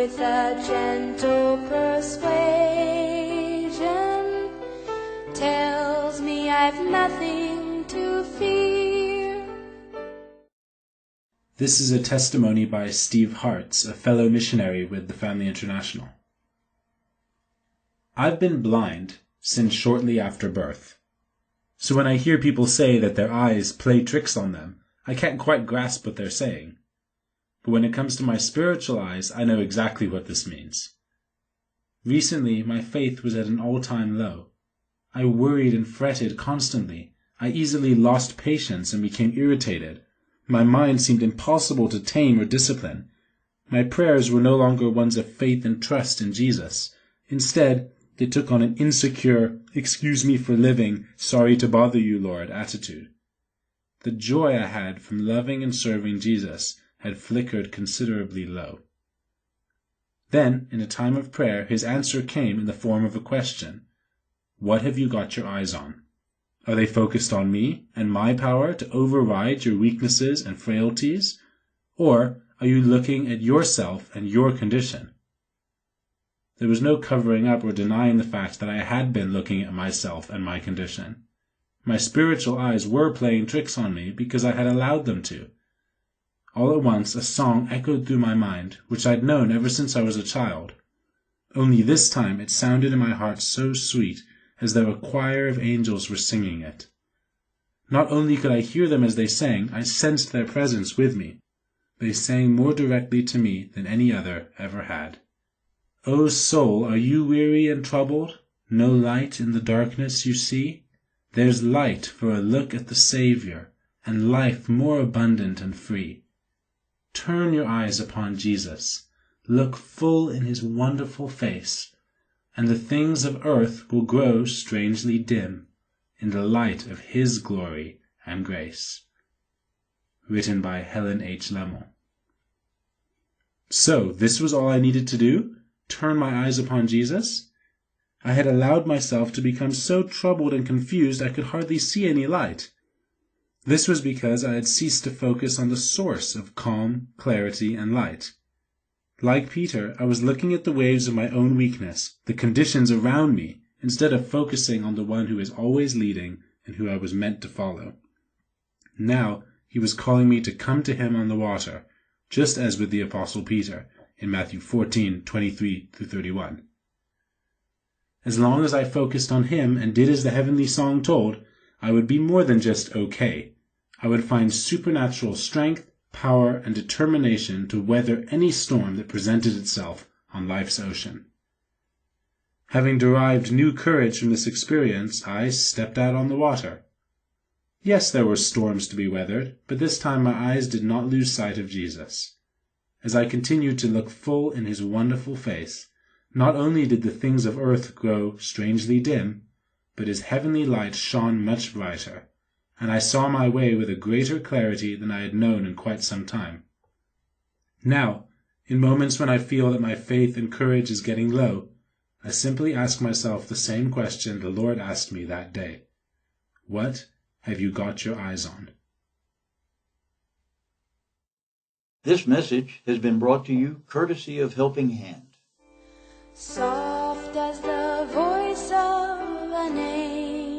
with a gentle persuasion tells me I've nothing to fear. This is a testimony by Steve Hartz, a fellow missionary with the Family International. I've been blind since shortly after birth. So when I hear people say that their eyes play tricks on them, I can't quite grasp what they're saying. But when it comes to my spiritual eyes, I know exactly what this means. Recently, my faith was at an all-time low. I worried and fretted constantly. I easily lost patience and became irritated. My mind seemed impossible to tame or discipline. My prayers were no longer ones of faith and trust in Jesus. Instead, they took on an insecure, excuse me for living, sorry to bother you, Lord, attitude. The joy I had from loving and serving Jesus had flickered considerably low. Then, in a time of prayer, his answer came in the form of a question. What have you got your eyes on? Are they focused on me and my power to override your weaknesses and frailties? Or are you looking at yourself and your condition? There was no covering up or denying the fact that I had been looking at myself and my condition. My spiritual eyes were playing tricks on me because I had allowed them to. All at once a song echoed through my mind, which I'd known ever since I was a child. Only this time it sounded in my heart so sweet, as though a choir of angels were singing it. Not only could I hear them as they sang, I sensed their presence with me. They sang more directly to me than any other ever had. O soul, are you weary and troubled? No light in the darkness you see? There's light for a look at the Savior, and life more abundant and free. Turn your eyes upon Jesus, look full in his wonderful face, and the things of earth will grow strangely dim in the light of his glory and grace. Written by Helen H. Lemmel. So, this was all I needed to do? Turn my eyes upon Jesus? I had allowed myself to become so troubled and confused I could hardly see any light. This was because I had ceased to focus on the source of calm, clarity, and light. Like Peter, I was looking at the waves of my own weakness, the conditions around me, instead of focusing on the one who is always leading and who I was meant to follow. Now, he was calling me to come to him on the water, just as with the Apostle Peter, in Matthew 14:23-31. As long as I focused on him and did as the heavenly song told, I would be more than just okay. I would find supernatural strength, power, and determination to weather any storm that presented itself on life's ocean. Having derived new courage from this experience, I stepped out on the water. Yes, there were storms to be weathered, but this time my eyes did not lose sight of Jesus. As I continued to look full in his wonderful face, not only did the things of earth grow strangely dim, but his heavenly light shone much brighter, and I saw my way with a greater clarity than I had known in quite some time. Now, in moments when I feel that my faith and courage is getting low, I simply ask myself the same question the Lord asked me that day. What have you got your eyes on? This message has been brought to you courtesy of Helping Hand. Soft as the voice of an angel,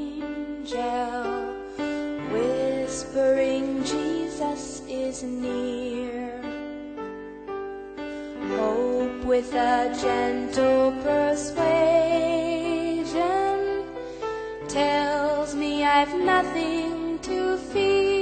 whispering Jesus is near. Hope with a gentle persuasion tells me I've nothing to fear.